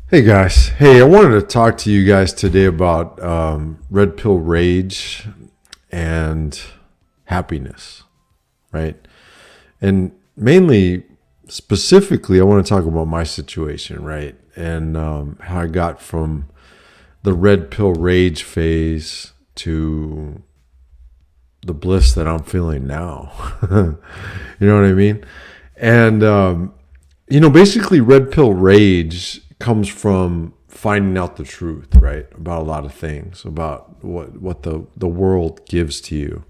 Hey guys, hey, I wanted to talk to you guys today about red pill rage and happiness, right? And mainly, specifically, I want to talk about my situation, right? And how I got from the red pill rage phase to the bliss that I'm feeling now. You know what I mean? And basically, red pill rage comes from finding out the truth, right, about a lot of things, about what the world gives to you.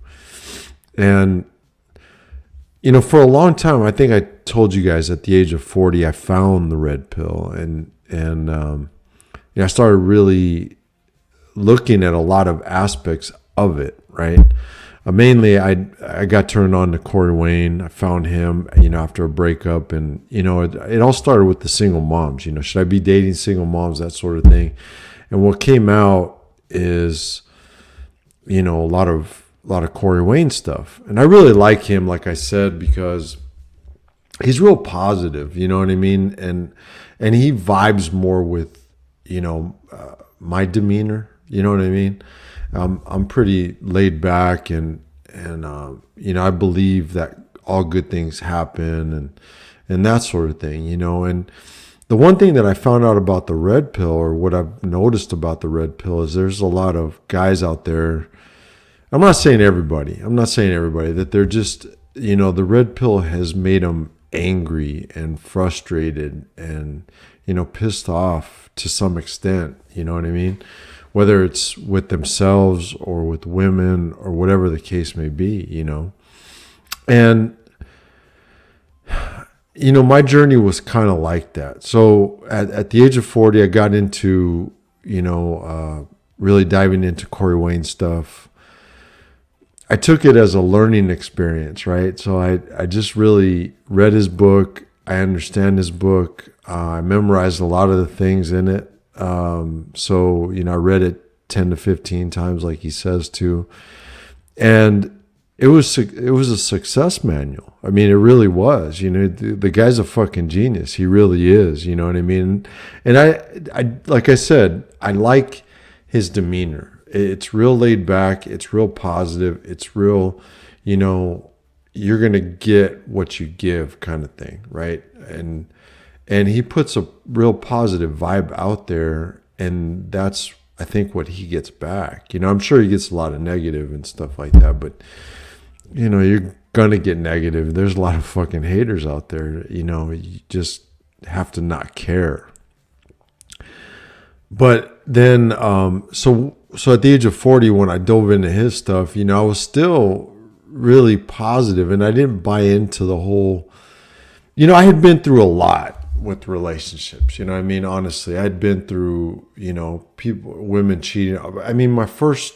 And for a long time, I think I told you guys at the age of 40, I found the red pill, and I started really looking at a lot of aspects of it, right? Mainly, I got turned on to Corey Wayne. I found him, after a breakup, and it all started with the single moms. Should I be dating single moms, that sort of thing. And what came out is, a lot of Corey Wayne stuff, and I really like him, like I said, because he's real positive. You know what I mean? And he vibes more with, my demeanor. You know what I mean? I'm pretty laid back, and I believe that all good things happen, and that sort of thing. And the one thing that I found out about the red pill, or what I've noticed about the red pill, is there's a lot of guys out there. I'm not saying everybody. That they're just, the red pill has made them angry and frustrated and, pissed off to some extent. You know what I mean? Whether it's with themselves or with women or whatever the case may be. And, my journey was kind of like that. So at the age of 40, I got into, really diving into Corey Wayne stuff. I took it as a learning experience, right? So I just really read his book. I understand his book. I memorized a lot of the things in it. So I read it 10 to 15 times, like he says to, and it was a success manual. I mean, it really was. The guy's a fucking genius. He really is. You know what I mean? And I like I said, I like his demeanor. It's real laid back. It's real positive. It's real, you're gonna get what you give, kind of thing, right? And he puts a real positive vibe out there, and that's, I think, what he gets back. I'm sure he gets a lot of negative and stuff like that, but you're gonna get negative. There's a lot of fucking haters out there. You just have to not care. But then, so at the age of 40, when I dove into his stuff, I was still really positive, and I didn't buy into the whole. I had been through a lot with relationships. I mean, honestly, I'd been through, women cheating. I mean, my first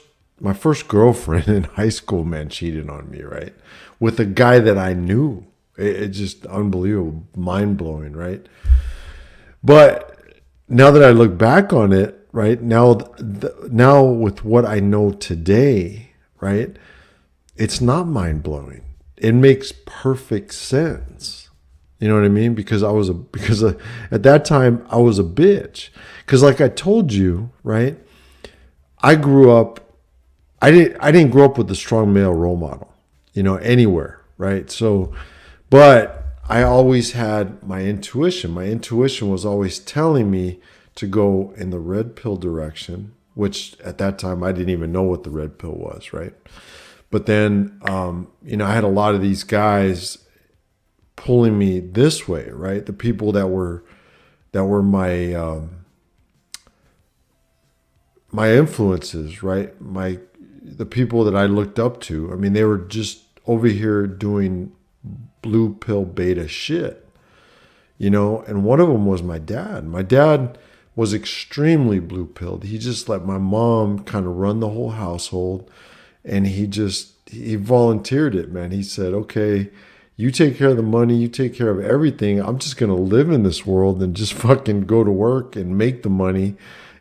girlfriend in high school, man, cheated on me, right? With a guy that I knew. It's just unbelievable, mind blowing, right? But now that I look back on it, right, now with what I know today, right, it's not mind blowing. It makes perfect sense. You know what I mean? Because at that time I was a bitch. Because like I told you, right, I grew up. I didn't grow up with a strong male role model, anywhere, right? So, but I always had my intuition. My intuition was always telling me to go in the red pill direction, which at that time I didn't even know what the red pill was, right? But then, I had a lot of these guys pulling me this way, right? The people that were my my influences, right? The people that I looked up to. I mean, they were just over here doing blue pill beta shit, and one of them was my dad. My dad was extremely blue pilled. He just let my mom kind of run the whole household, and he volunteered it, man. He said, okay, you take care of the money, you take care of everything. I'm just going to live in this world and just fucking go to work and make the money,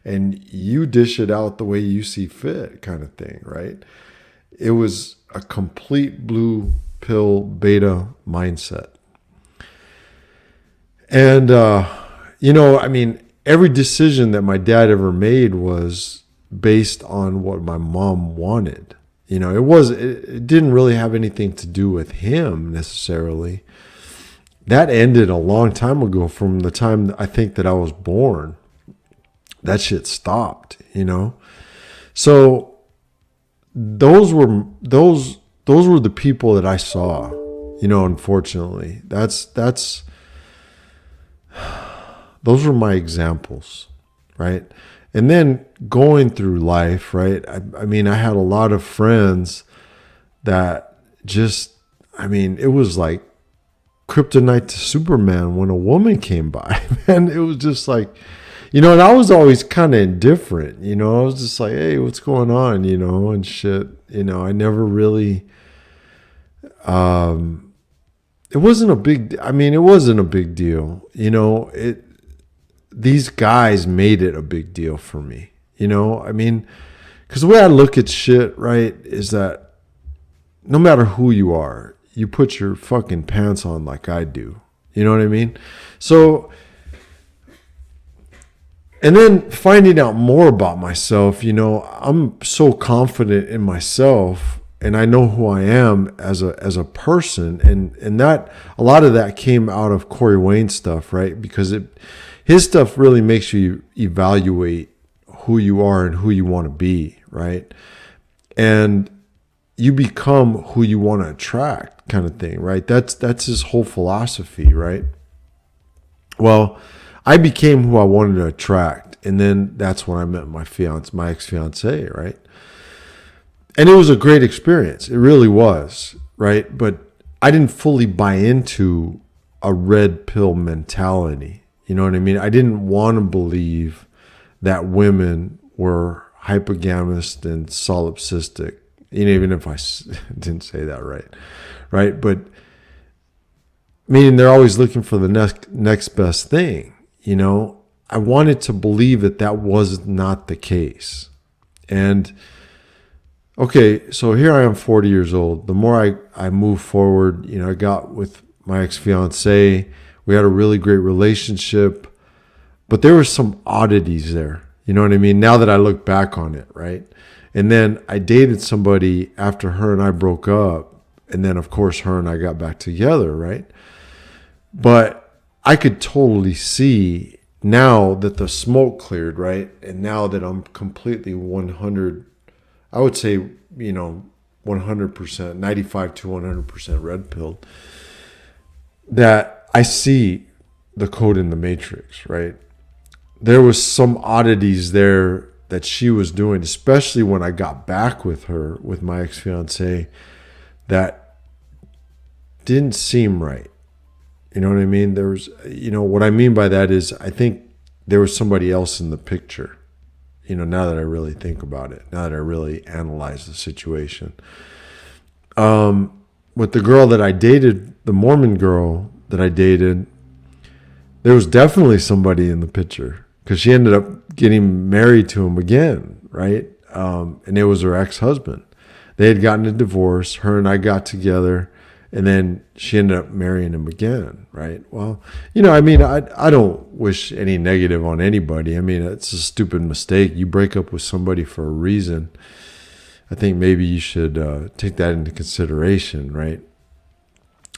and you dish it out the way you see fit, kind of thing, right? It was a complete blue pill beta mindset. And, I mean, every decision that my dad ever made was based on what my mom wanted. It didn't really have anything to do with him necessarily. That ended a long time ago, from the time I think that I was born. That shit stopped. So those were the people that I saw, unfortunately. Those were my examples, right? And then going through life, right? I mean, I had a lot of friends that it was like kryptonite to Superman when a woman came by. Man, it was just like, and I was always kind of indifferent, I was just like, hey, what's going on, and shit. I never really, it wasn't a big deal. These guys made it a big deal for me, because the way I look at shit, right, is that no matter who you are, you put your fucking pants on like I do. You know what I mean? So, and then finding out more about myself, I'm so confident in myself, and I know who I am as a person, and that a lot of that came out of Corey Wayne's stuff, right? Because his stuff really makes you evaluate who you are and who you want to be, right? And you become who you want to attract, kind of thing, right? That's his whole philosophy, right? Well, I became who I wanted to attract, and then that's when I met my ex-fiance, right? And it was a great experience. It really was, right? But I didn't fully buy into a red pill mentality. You know what I mean? I didn't want to believe that women were hypergamous and solipsistic, even if I didn't say that right? But meaning they're always looking for the next best thing. I wanted to believe that was not the case. And okay, so here I am, 40 years old. The more I move forward, I got with my ex-fiance. We had a really great relationship, but there were some oddities there. You know what I mean? Now that I look back on it, right? And then I dated somebody after her and I broke up. And then, of course, her and I got back together, right? But I could totally see now that the smoke cleared, right? And now that I'm completely 100, I would say, 100%, 95 to 100% red pilled, that I see the code in the matrix, right? There was some oddities there that she was doing, especially when I got back with her, with my ex-fiance, that didn't seem right. You know what I mean? There was, what I mean by that is I think there was somebody else in the picture, now that I really think about it, now that I really analyze the situation. With the girl that I dated, the Mormon girl that I dated, there was definitely somebody in the picture, because she ended up getting married to him again, right? And it was her ex-husband. They had gotten a divorce. Her and I got together, and then she ended up marrying him again, right? Well, I don't wish any negative on anybody. I mean, it's a stupid mistake. You break up with somebody for a reason. I think maybe you should take that into consideration, right?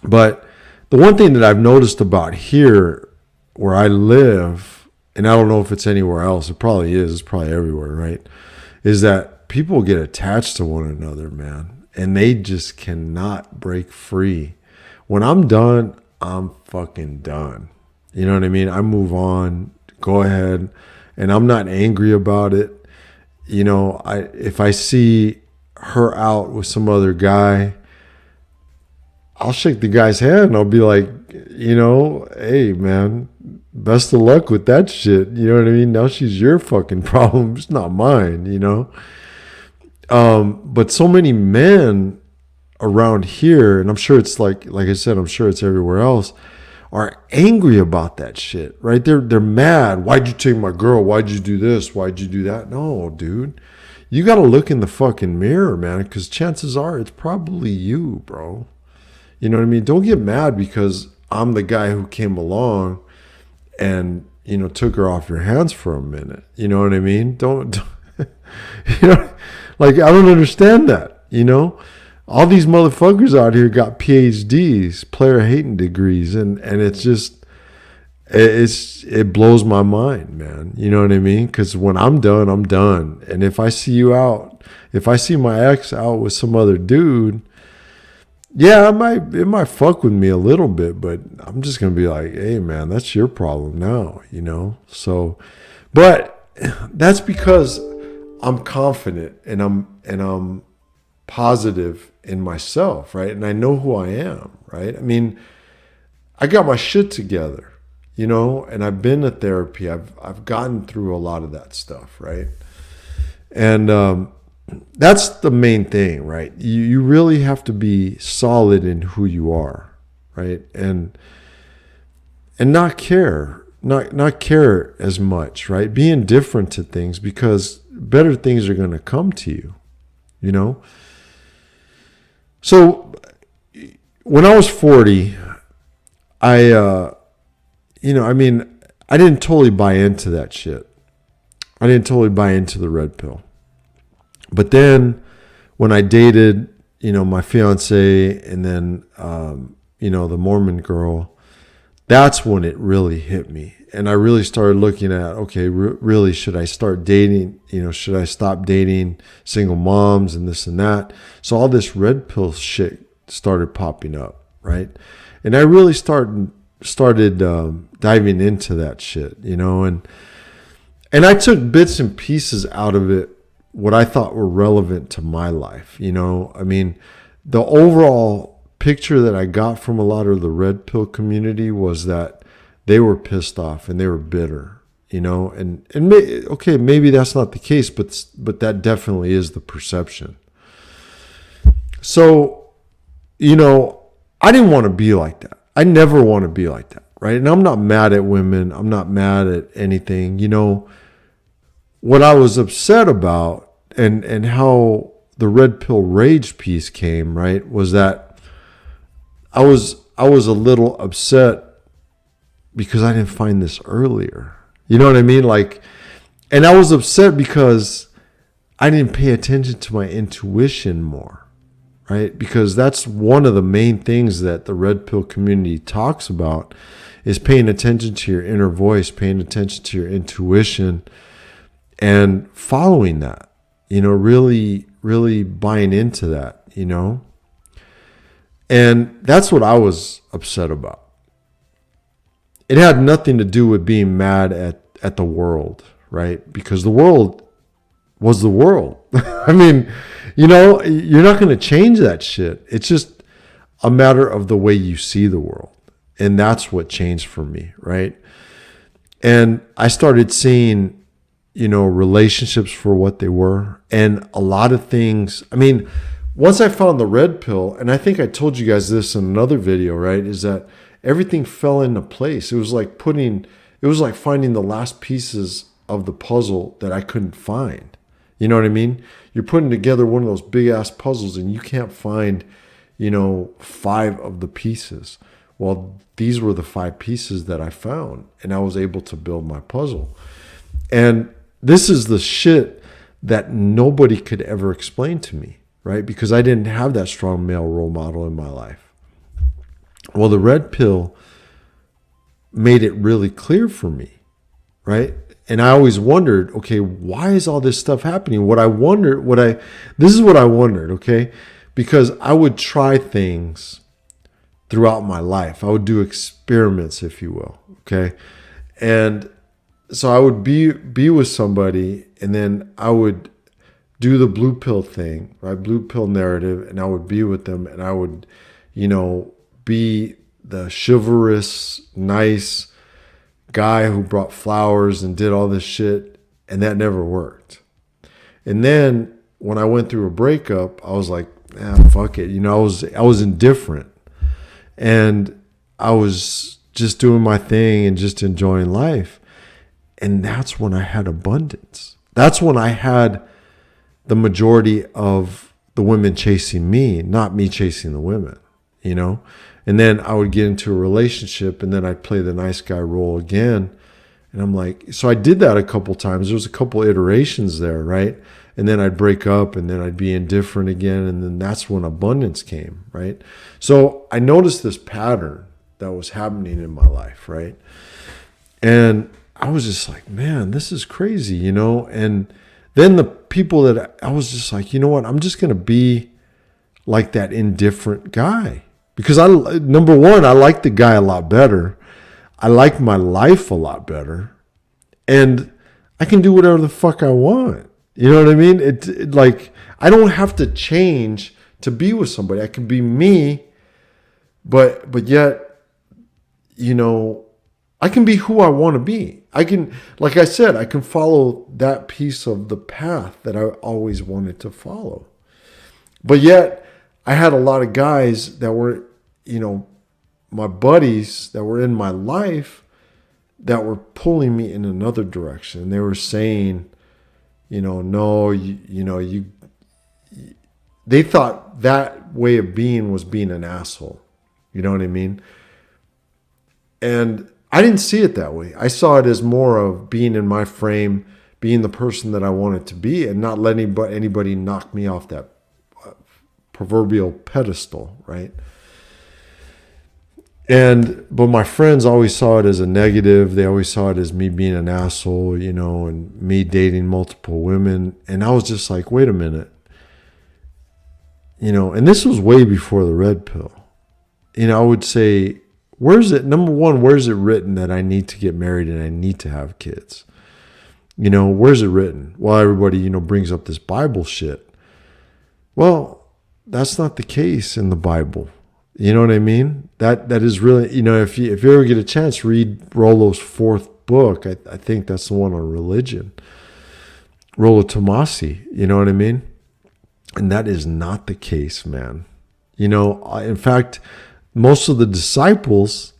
But the one thing that I've noticed about here where I live, and I don't know if it's anywhere else, it probably is, it's probably everywhere, right? Is that people get attached to one another, man, and they just cannot break free. When I'm done, I'm fucking done. You know what I mean? I move on, go ahead, and I'm not angry about it. If I see her out with some other guy, I'll shake the guy's hand and I'll be like, hey, man, best of luck with that shit. You know what I mean? Now she's your fucking problem. It's not mine, But so many men around here, and I'm sure it's like I said, I'm sure it's everywhere else, are angry about that shit, right? They're mad. Why'd you take my girl? Why'd you do this? Why'd you do that? No, dude. You got to look in the fucking mirror, man, because chances are it's probably you, bro. You know what I mean? Don't get mad because I'm the guy who came along and took her off your hands for a minute. You know what I mean? Don't you know, like, I don't understand that, all these motherfuckers out here got PhDs, player hating degrees. And it's just, it blows my mind, man. You know what I mean? Cause when I'm done, I'm done. And if I see my ex out with some other dude, yeah, it might fuck with me a little bit, but I'm just going to be like, hey man, that's your problem now, So, but that's because I'm confident and I'm positive in myself, right? And I know who I am, right? I mean, I got my shit together, and I've been to therapy. I've gotten through a lot of that stuff, right? And that's the main thing, right? You really have to be solid in who you are, right? And not care as much, right? Be indifferent to things because better things are going to come to you, So when I was 40, I didn't totally buy into that shit. I didn't totally buy into the red pill. But then when I dated, my fiance and then, the Mormon girl, that's when it really hit me. And I really started looking at, okay, really, should I start dating? Should I stop dating single moms and this and that? So all this red pill shit started popping up, right? And I really started diving into that shit, and I took bits and pieces out of it, what I thought were relevant to my life. I mean, the overall picture that I got from a lot of the red pill community was that they were pissed off and they were bitter, okay, maybe that's not the case, but that definitely is the perception. So, I didn't want to be like that. I never want to be like that, right? And I'm not mad at women. I'm not mad at anything. What I was upset about and how the red pill rage piece came, right, was that I was a little upset because I didn't find this earlier. You know what I mean? And I was upset because I didn't pay attention to my intuition more, right? Because that's one of the main things that the red pill community talks about is paying attention to your inner voice, paying attention to your intuition, and following that, really, really buying into that, And that's what I was upset about. It had nothing to do with being mad at the world, right? Because the world was the world. I mean, you're not going to change that shit. It's just a matter of the way you see the world. And that's what changed for me, right? And I started seeing relationships for what they were. And a lot of things, once I found the red pill, and I think I told you guys this in another video, right? Is that everything fell into place. It was like finding the last pieces of the puzzle that I couldn't find. You know what I mean? You're putting together one of those big ass puzzles and you can't find, 5 of the pieces. Well, these were the 5 pieces that I found and I was able to build my puzzle. And this is the shit that nobody could ever explain to me, right? Because I didn't have that strong male role model in my life. Well, the red pill made it really clear for me, right? And I always wondered, okay, why is all this stuff happening? This is what I wondered, okay? Because I would try things throughout my life. I would do experiments, if you will, okay? And so I would be with somebody and then I would do the blue pill thing, right? Blue pill narrative. And I would be with them and I would, be the chivalrous, nice guy who brought flowers and did all this shit. And that never worked. And then when I went through a breakup, I was like, fuck it. I was indifferent and I was just doing my thing and just enjoying life. And that's when I had abundance. That's when I had the majority of the women chasing me, not me chasing the women, And then I would get into a relationship and then I'd play the nice guy role again. And I'm like, so I did that a couple times. There was a couple iterations there, right? And then I'd break up, and then I'd be indifferent again. And then that's when abundance came, right? So I noticed this pattern that was happening in my life, right? And I was just like, man, this is crazy, you know? And then the people that I was just like, you know what? I'm just going to be like that indifferent guy. Because number one, I like the guy a lot better. I like my life a lot better. And I can do whatever the fuck I want. You know what I mean? It like, I don't have to change to be with somebody. I can be me, but yet, you know, I can be who I want to be. I can, like I said, I can follow that piece of the path that I always wanted to follow. But yet, I had a lot of guys that were, you know, my buddies that were in my life that were pulling me in another direction. They were saying, you know, no, they thought that way of being was being an asshole. You know what I mean? And I didn't see it that way. I saw it as more of being in my frame, being the person that I wanted to be, and not letting anybody knock me off that proverbial pedestal, right? But my friends always saw it as a negative. They always saw it as me being an asshole, you know, and me dating multiple women. And I was just like, wait a minute. You know, and this was way before the red pill. You know, I would say, number one, where's it written that I need to get married and I need to have kids? You know, where's it written? Well, everybody, you know, brings up this Bible shit. Well, that's not the case in the Bible. You know what I mean? That is really, you know, if you ever get a chance, read Rollo's fourth book. I think that's the one on religion. Rollo Tomassi, you know what I mean? And that is not the case, man. You know, in fact, most of the disciples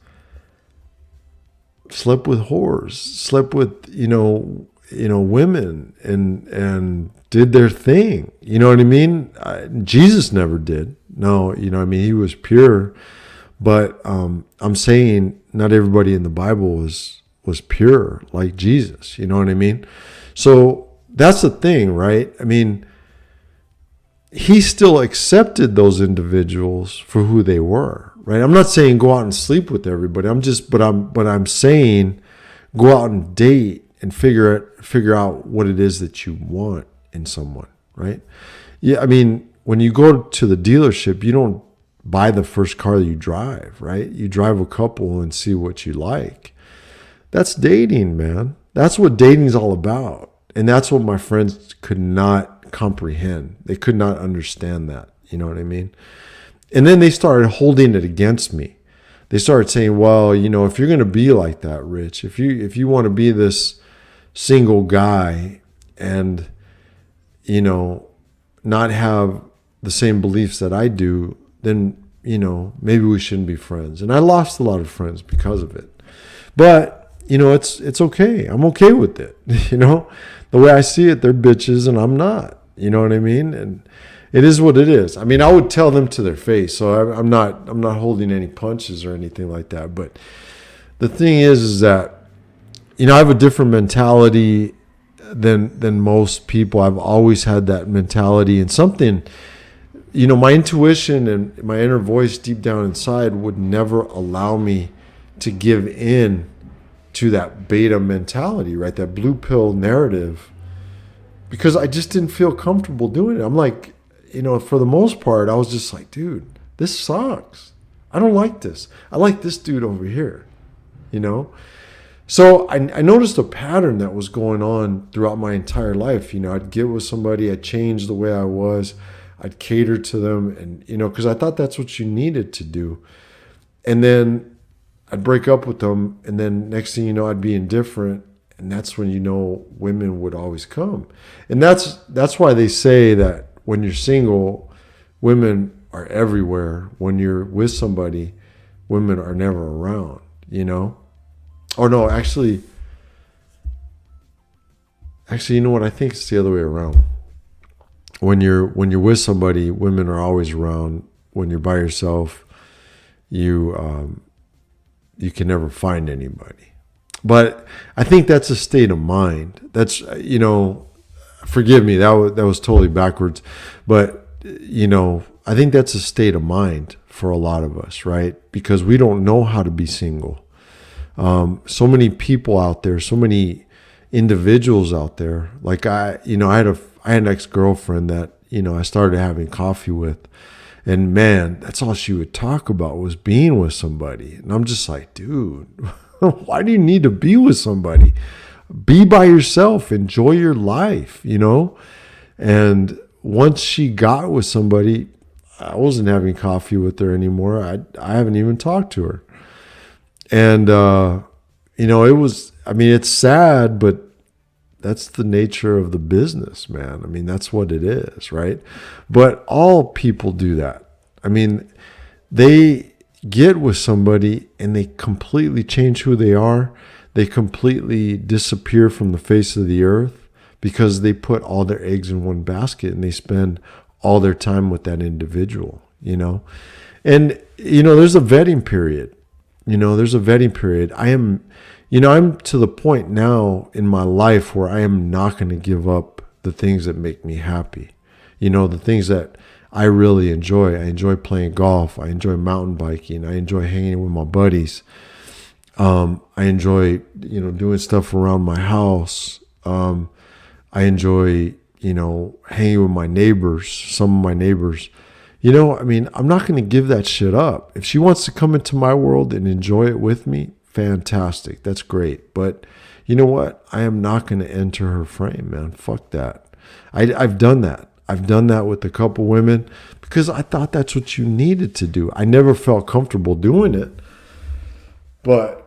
slept with whores, slept with, you know, women and did their thing. You know what I mean? Jesus never did. No, you know what I mean? He was pure. But I'm saying not everybody in the Bible was pure like Jesus. You know what I mean? So that's the thing, right? I mean, he still accepted those individuals for who they were, right? I'm not saying go out and sleep with everybody. I'm saying go out and date and figure out what it is that you want in someone, right? Yeah, I mean, when you go to the dealership, you don't buy the first car that you drive, right? You drive a couple and see what you like. That's dating, man. That's what dating's all about. And that's what my friends could not comprehend. They could not understand that. You know what I mean? And then they started holding it against me. They started saying, well, you know, if you're going to be like that, Rich, if you want to be this single guy and, you know, not have the same beliefs that I do, then, you know, maybe we shouldn't be friends. And I lost a lot of friends because of it. But, you know, it's okay. I'm okay with it. You know, the way I see it, they're bitches and I'm not. You know what I mean? And it is what it is. I mean, I would tell them to their face. So I'm not holding any punches or anything like that. But the thing is that, you know, I have a different mentality than most people. I've always had that mentality, and something, you know, my intuition and my inner voice deep down inside would never allow me to give in to that beta mentality, right? That blue pill narrative, because I just didn't feel comfortable doing it. I'm like, you know, for the most part, I was just like, dude, this sucks. I don't like this. I like this dude over here, you know? So I noticed a pattern that was going on throughout my entire life. You know, I'd get with somebody, I'd change the way I was, I'd cater to them, and, you know, because I thought that's what you needed to do. And then I'd break up with them, and then next thing you know, I'd be indifferent, and that's when, you know, women would always come. And that's why they say that when you're single, women are everywhere. When you're with somebody, women are never around, you know? Or no, actually, you know what? I think it's the other way around. When you're with somebody, women are always around. When you're by yourself, you can never find anybody. But I think that's a state of mind. That's, forgive me, that was totally backwards. But, I think that's a state of mind for a lot of us, right? Because we don't know how to be single. So many people out there, so many individuals out there. Like I had an ex-girlfriend that, I started having coffee with, and man, that's all she would talk about was being with somebody. And I'm just like, dude, why do you need to be with somebody? Be by yourself, enjoy your life, And once she got with somebody, I wasn't having coffee with her anymore. I haven't even talked to her. And, it's sad, but that's the nature of the business, man. I mean, that's what it is, right? But all people do that. I mean, they get with somebody and they completely change who they are. They completely disappear from the face of the earth because they put all their eggs in one basket and they spend all their time with that individual, And, there's a vetting period. There's a vetting period. I'm to the point now in my life where I am not going to give up the things that make me happy. The things that I really enjoy. I enjoy playing golf. I enjoy mountain biking. I enjoy hanging with my buddies. I enjoy, doing stuff around my house. I enjoy, hanging with my neighbors, some of my neighbors. I'm not going to give that shit up. If she wants to come into my world and enjoy it with me, fantastic. That's great. But you know what? I am not going to enter her frame, man. Fuck that. I've done that. I've done that with a couple women because I thought that's what you needed to do. I never felt comfortable doing it. But,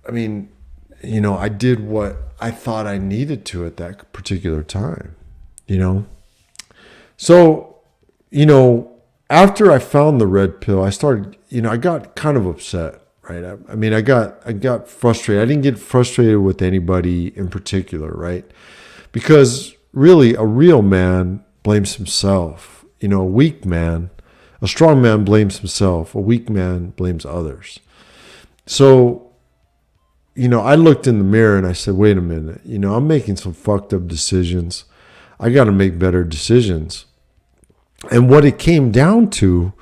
I did what I thought I needed to at that particular time, So, after I found the red pill, I started, I got kind of upset. Right. I got frustrated. I didn't get frustrated with anybody in particular. Right. Because really a real man blames himself. A strong man blames himself. A weak man blames others. So, I looked in the mirror and I said, wait a minute, I'm making some fucked up decisions. I got to make better decisions. And what it came down to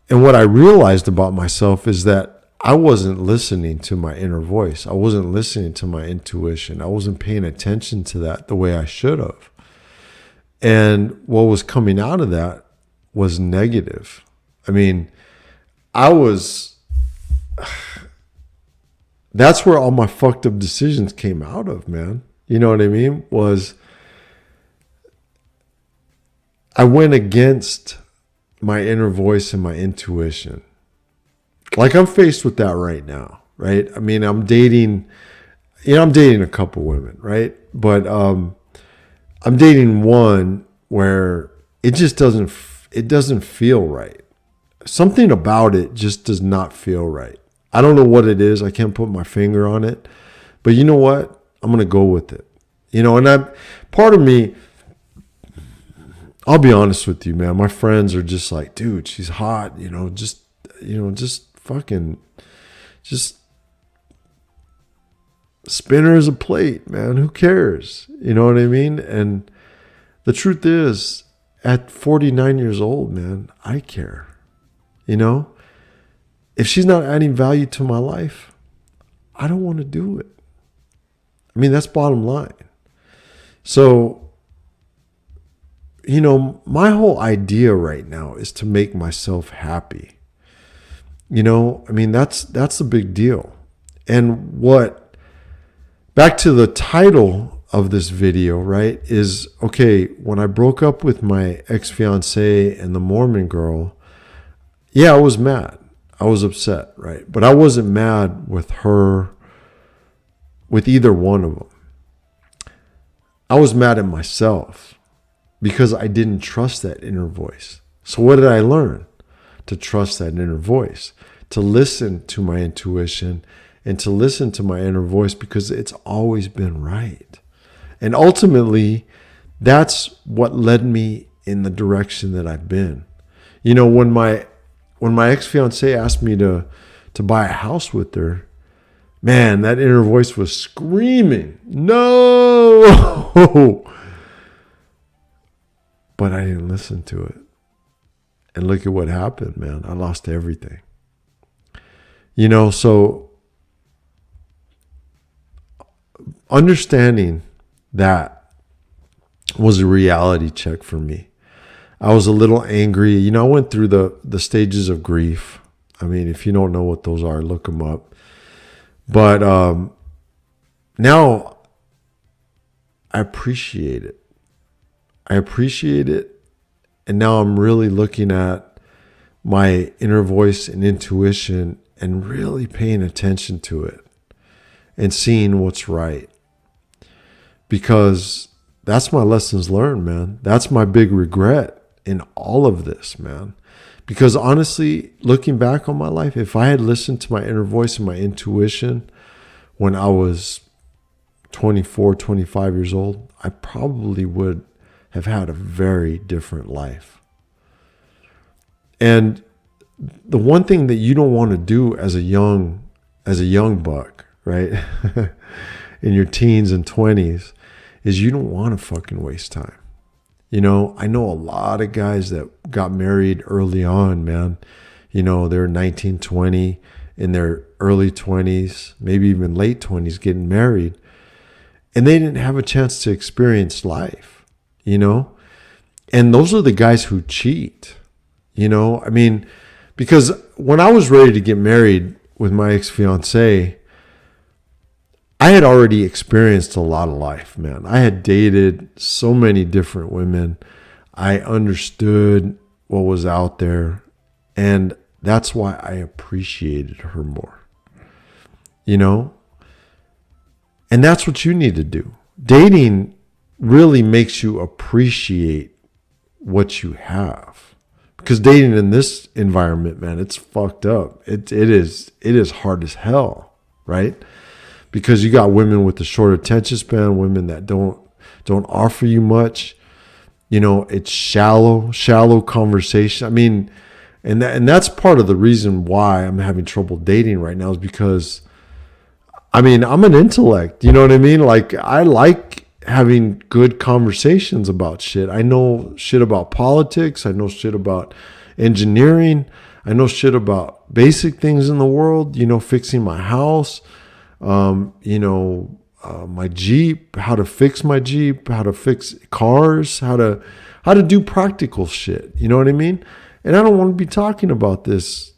and what I realized about myself is that I wasn't listening to my inner voice. I wasn't listening to my intuition. I wasn't paying attention to that the way I should have. And what was coming out of that was negative. That's where all my fucked up decisions came out of, man. You know what I mean? I went against my inner voice and my intuition. Like I'm faced with that right now, right? I'm dating a couple women, right? But I'm dating one where it just doesn't feel right. Something about it just does not feel right. I don't know what it is. I can't put my finger on it. But you know what? I'm going to go with it. Part of me, I'll be honest with you, man. My friends are just like, dude, she's hot, just spin her as a plate, man. Who cares? You know what I mean? And the truth is, at 49 years old, man, I care. If she's not adding value to my life, I don't want to do it. That's bottom line. So, my whole idea right now is to make myself happy. That's a big deal. And back to the title of this video, right, is, okay, when I broke up with my ex-fiance and the Mormon girl, yeah, I was mad. I was upset, right? But I wasn't mad with her, with either one of them. I was mad at myself because I didn't trust that inner voice. So what did I learn? To trust that inner voice, to listen to my intuition and to listen to my inner voice because it's always been right. And ultimately, that's what led me in the direction that I've been. When my ex-fiance asked me to buy a house with her, man, that inner voice was screaming, no. But I didn't listen to it. And look at what happened, man. I lost everything. So understanding that was a reality check for me. I was a little angry. I went through the stages of grief. I mean, if you don't know what those are, look them up. But now I appreciate it. And now I'm really looking at my inner voice and intuition and really paying attention to it and seeing what's right. Because that's my lessons learned, man. That's my big regret in all of this, man. Because honestly, looking back on my life, if I had listened to my inner voice and my intuition when I was 24, 25 years old, I probably would have had a very different life. And the one thing that you don't want to do as a young buck, right? In your teens and 20s, is you don't want to fucking waste time. I know a lot of guys that got married early on, man. They're 19, 20, in their early 20s, maybe even late 20s, getting married. And they didn't have a chance to experience life, And those are the guys who cheat, I mean, because when I was ready to get married with my ex-fiancée, I had already experienced a lot of life, man. I had dated so many different women. I understood what was out there. And that's why I appreciated her more, And that's what you need to do. Dating really makes you appreciate what you have. Because dating in this environment, man, it's fucked up. It is hard as hell, right? Because you got women with a short attention span, women that don't offer you much. It's shallow conversation. I mean, and that's part of the reason why I'm having trouble dating right now is because, I mean, I'm an intellect. You know what I mean? Like, I like having good conversations about shit. I know shit about politics. I know shit about engineering. I know shit about basic things in the world, fixing my house, my Jeep, how to fix my Jeep, how to fix cars, how to do practical shit. You know what I mean? And I don't want to be talking about this,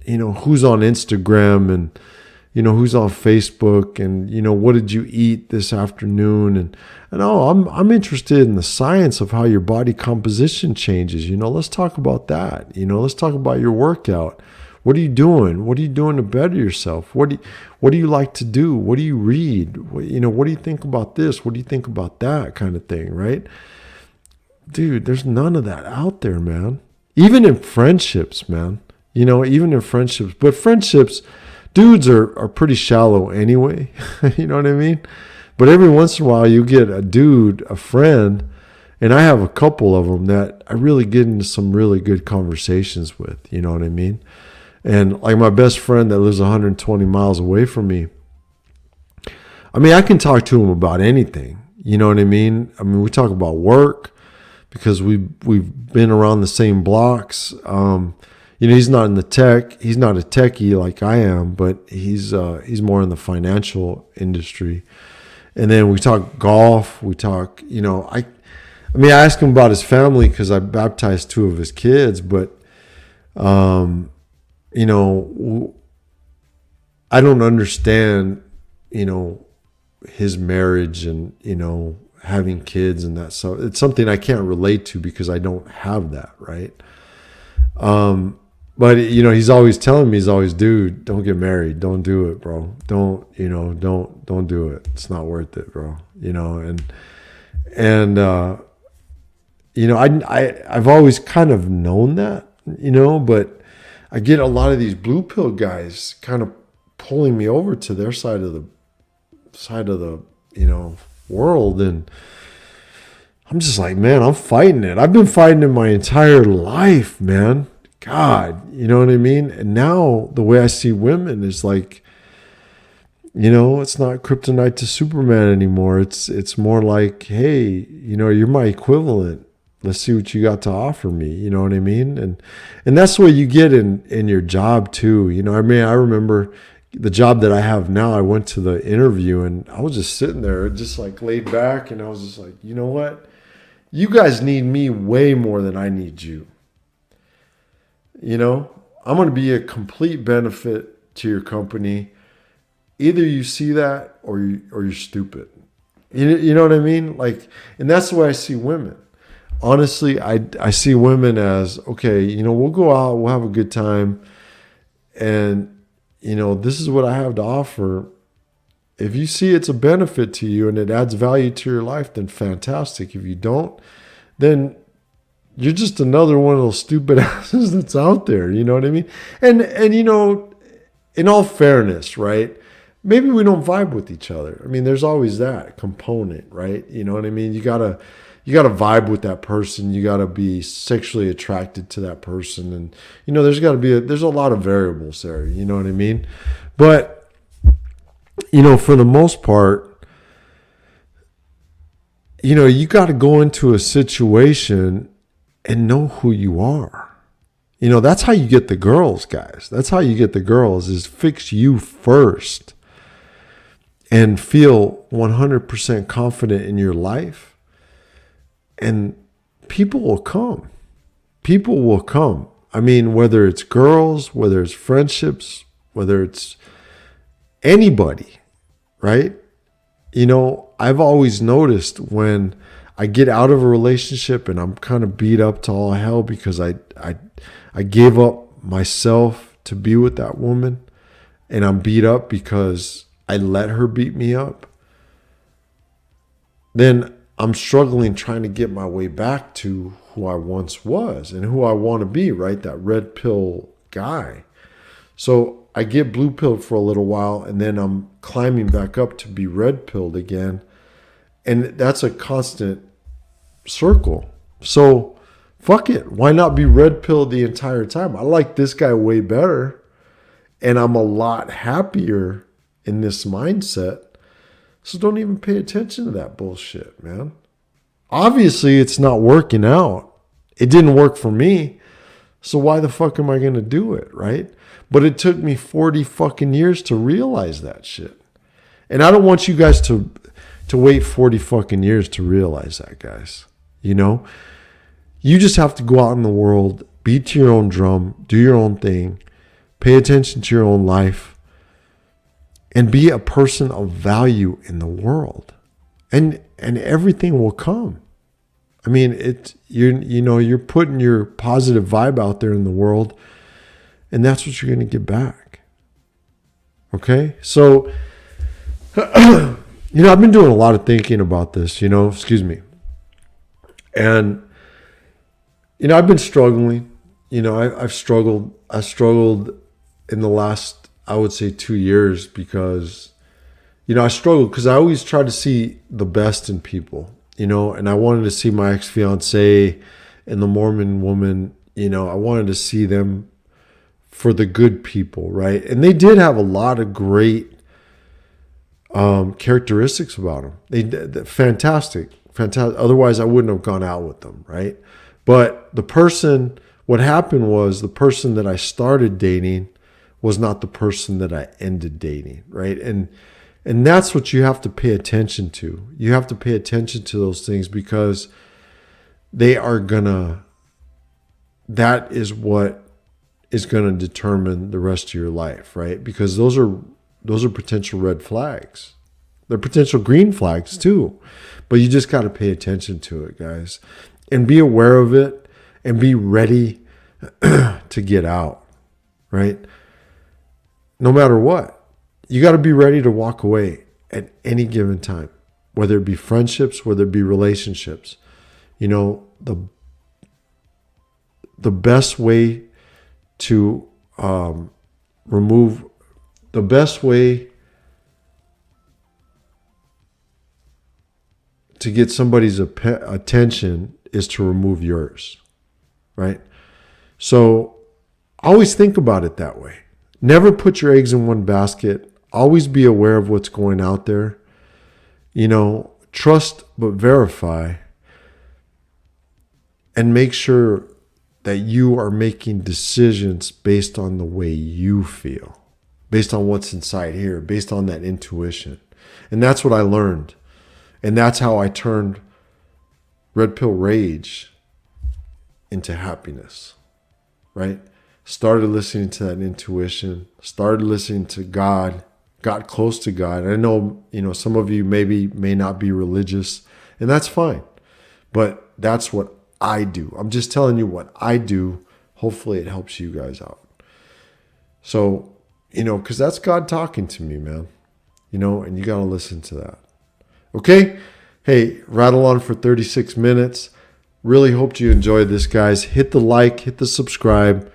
who's on Instagram and, who's on Facebook and, what did you eat this afternoon? And I'm interested in the science of how your body composition changes. Let's talk about that. Let's talk about your workout. What are you doing? What are you doing to better yourself? What do you like to do? What do you read? What do you think about this? What do you think about that kind of thing, right? Dude, there's none of that out there, man. Even in friendships, man. But friendships, dudes are pretty shallow anyway. You know what I mean? But every once in a while you get a friend, and I have a couple of them that I really get into some really good conversations with. You know what I mean? And like my best friend that lives 120 miles away from me, I mean, I can talk to him about anything. You know what I mean? I mean, we talk about work because we've been around the same blocks. He's not in the tech. He's not a techie like I am, but he's more in the financial industry. And then we talk golf. We talk, I asked him about his family because I baptized 2 of his kids, but, I don't understand, his marriage and, having kids and that. So it's something I can't relate to because I don't have that. Right. But, he's always telling me, dude, don't get married. Don't do it, bro. Don't do it. It's not worth it, bro. I've always kind of known that, but I get a lot of these blue pill guys kind of pulling me over to their side of the world. And I'm just like, man, I'm fighting it. I've been fighting it my entire life, man. God, you know what I mean? And now the way I see women is like, It's not kryptonite to Superman anymore. It's more like, hey, you're my equivalent. Let's see what you got to offer me. You know what I mean? And that's what you get in your job too. I remember the job that I have now. I went to the interview and I was just sitting there, just like laid back, and I was just like, you know what? You guys need me way more than I need you. I'm going to be a complete benefit to your company. Either you see that or you're stupid. You know what I mean? Like, and that's the way I see women. Honestly, I see women as, okay, we'll go out, we'll have a good time, and this is what I have to offer. If you see it's a benefit to you and it adds value to your life, then fantastic. If you don't, then you're just another one of those stupid asses that's out there. You know what I mean? And in all fairness, right? Maybe we don't vibe with each other. I mean, there's always that component, right? You know what I mean? You gotta vibe with that person. You gotta be sexually attracted to that person, and there's a lot of variables there. You know what I mean? But for the most part, you got to go into a situation and know who you are. That's how you get the girls, guys. That's how you get the girls, is fix you first and feel 100% confident in your life. And people will come. People will come. I mean, whether it's girls, whether it's friendships, whether it's anybody, right? I've always noticed when I get out of a relationship and I'm kind of beat up to all hell because I gave up myself to be with that woman, and I'm beat up because I let her beat me up, then I'm struggling trying to get my way back to who I once was and who I want to be, right? That red pill guy. So I get blue pilled for a little while, and then I'm climbing back up to be red pilled again. And that's a constant circle. So fuck it. Why not be red pilled the entire time? I like this guy way better, and I'm a lot happier in this mindset. So don't even pay attention to that bullshit, man. Obviously, it's not working out. It didn't work for me. So why the fuck am I going to do it, right? But it took me 40 fucking years to realize that shit. And I don't want you guys to wait 40 fucking years to realize that, guys. You just have to go out in the world, beat to your own drum, do your own thing, pay attention to your own life, and be a person of value in the world. And everything will come. I mean, you're putting your positive vibe out there in the world, and that's what you're going to get back. Okay? So, I've been doing a lot of thinking about this, excuse me. And, I've been struggling. I've struggled. I struggled in the last, I would say, 2 years because, I struggled because I always try to see the best in people, and I wanted to see my ex-fiance and the Mormon woman, I wanted to see them for the good people, right? And they did have a lot of great characteristics about them. They did fantastic. Otherwise, I wouldn't have gone out with them, right? But what happened was the person that I started dating was not the person that I ended dating, right? And that's what you have to pay attention to. You have to pay attention to those things because that is what is going to determine the rest of your life, right? Because those are potential red flags. They're potential green flags too. But you just got to pay attention to it, guys. And be aware of it and be ready to get out, right? No matter what. You got to be ready to walk away at any given time, whether it be friendships, whether it be relationships. The best way to the best way to get somebody's attention is to remove yours, right? So always think about it that way. Never put your eggs in one basket. Always be aware of what's going out there. Trust but verify. And make sure that you are making decisions based on the way you feel, based on what's inside here, based on that intuition. And that's what I learned. And that's how I turned Red Pill Rage into happiness, right? Started listening to that intuition, started listening to God, got close to God. I know, some of you may not be religious, and that's fine. But that's what I do. I'm just telling you what I do. Hopefully it helps you guys out. So, because that's God talking to me, man. And you got to listen to that. Okay? Hey, rattle on for 36 minutes. Really hoped you enjoyed this, guys. Hit the like, hit the subscribe.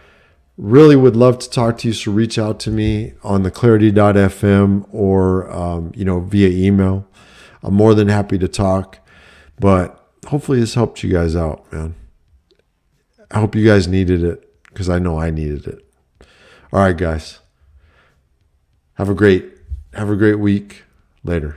Really would love to talk to you, so reach out to me on the clarity.fm or, via email. I'm more than happy to talk. But hopefully this helped you guys out, man. I hope you guys needed it because I know I needed it. All right, guys. Have a great week. Later.